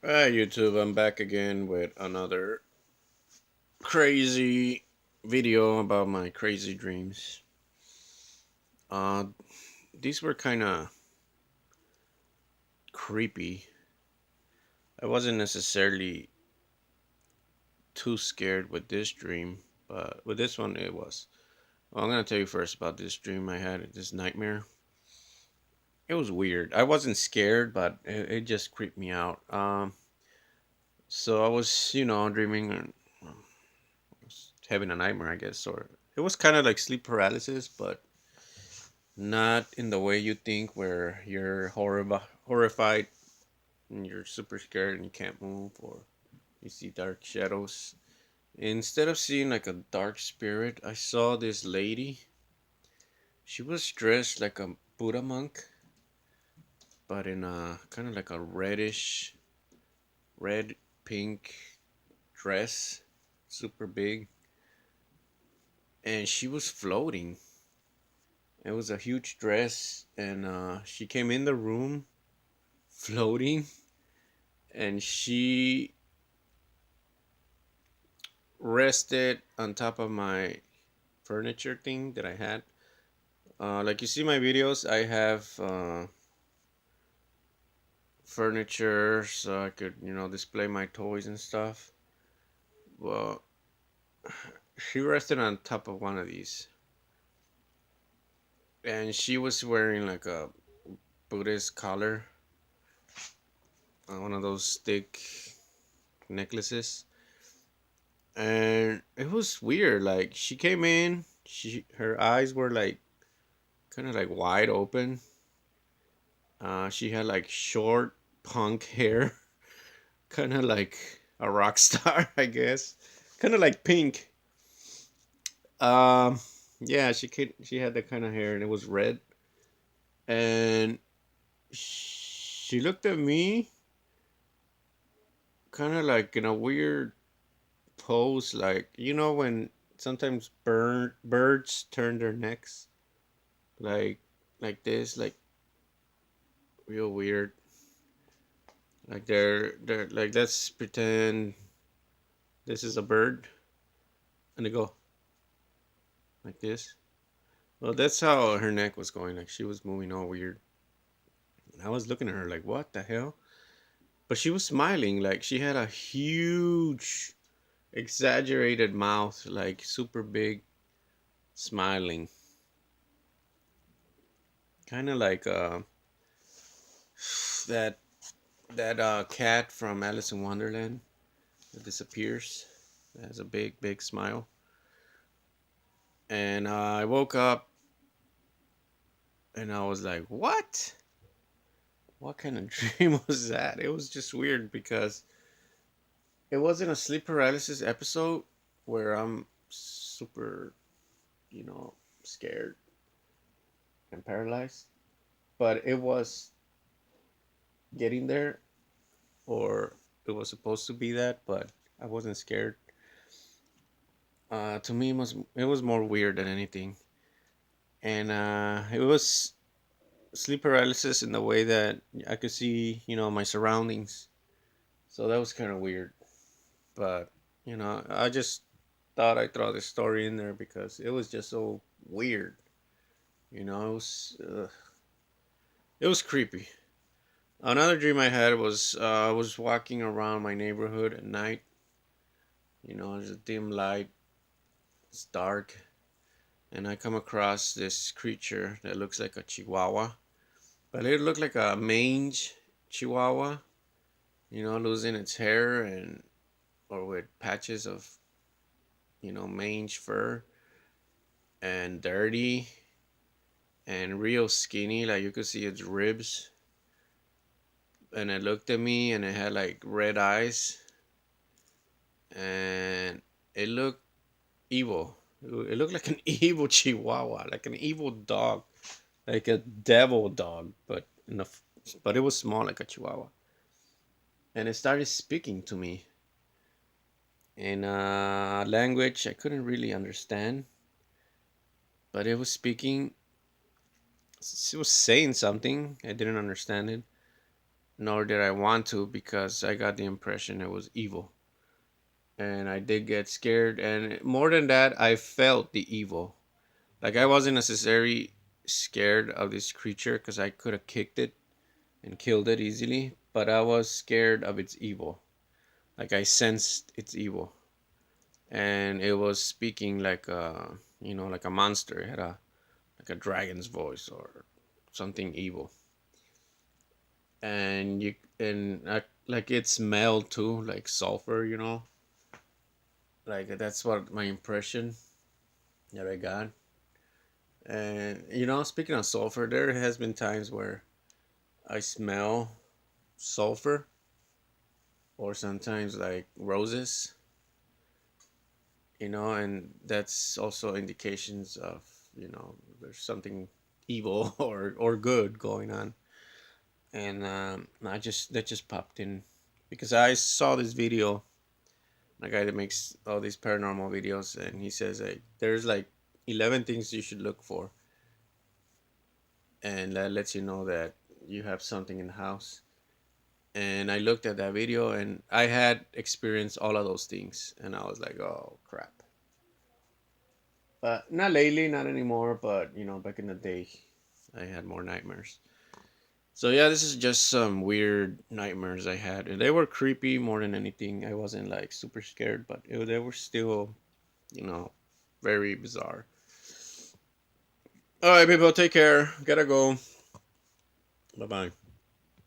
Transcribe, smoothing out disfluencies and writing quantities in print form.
Hi YouTube, I'm back again with another crazy video about my crazy dreams. Uh, these were kind of creepy. I wasn't necessarily too scared with this dream, but with this one it was. Well, I'm gonna tell you first about this dream I had, this nightmare. It was weird. I wasn't scared, but it just creeped me out. So I was, dreaming and was having a nightmare, I guess, or it was kind of like sleep paralysis, but not in the way you think, where you're horrified and you're super scared and you can't move, or you see dark shadows. Instead of seeing like a dark spirit, I saw this lady. She was dressed like a Buddha monk, but in a kind of like a red pink dress, super big, and she was floating. It was a huge dress, and she came in the room floating, and she rested on top of my furniture thing that I had. Like you see my videos, I have furniture so I could, display my toys and stuff. Well, she rested on top of one of these, and she was wearing like a Buddhist collar, one of those thick necklaces, and it was weird. Like she came in, her eyes were like kind of like wide open. She had like short punk hair, kind of like a rock star, I guess. Kind of like Pink. Um, yeah, she had that kind of hair, and it was red. And she looked at me, kind of like in a weird pose, like when sometimes birds turn their necks, like this, like real weird. Like they're like, let's pretend this is a bird, and they go like this. Well, that's how her neck was going. Like she was moving all weird. And I was looking at her like, what the hell? But she was smiling. Like she had a huge, exaggerated mouth, like super big, smiling. Kind of like that cat from Alice in Wonderland that disappears. That has a big, big smile. And I woke up and I was like, what? What kind of dream was that? It was just weird because it wasn't a sleep paralysis episode where I'm super, you know, scared and paralyzed, but it was getting there, or it was supposed to be that, but I wasn't scared. To me, it was more weird than anything, and it was sleep paralysis in the way that I could see, my surroundings. So that was kind of weird, but I just thought I'd throw this story in there because it was just so weird. It was creepy. Another dream I had was I was walking around my neighborhood at night. There's a dim light, it's dark, and I come across this creature that looks like a chihuahua, but it looked like a mange chihuahua. Losing its hair, and or with patches of mange fur, and dirty and real skinny, like you could see its ribs. And it looked at me, and it had like red eyes, and it looked evil. It looked like an evil chihuahua, like an evil dog, like a devil dog, but it was small like a chihuahua. And it started speaking to me in a language I couldn't really understand, but it was speaking. It was saying something. I didn't understand it, nor did I want to because I got the impression it was evil. And I did get scared. And more than that, I felt the evil. Like I wasn't necessarily scared of this creature because I could have kicked it and killed it easily, but I was scared of its evil. Like I sensed its evil. And it was speaking like a, like a monster. It had a like a dragon's voice or something evil. And like it smelled too, like sulfur. Like that's what my impression that I got. And speaking of sulfur, there has been times where I smell sulfur, or sometimes like roses, and that's also indications of, there's something evil or good going on. And I just that just popped in because I saw this video, a guy that makes all these paranormal videos, and he says like there's like 11 things you should look for, and that lets you know that you have something in the house. And I looked at that video, and I had experienced all of those things, and I was like, oh crap. But not lately, not anymore, but back in the day I had more nightmares. So yeah, this is just some weird nightmares I had, and they were creepy more than anything. I wasn't like super scared, but they were still, you know, very bizarre. All right, people, take care. Gotta go. Bye bye.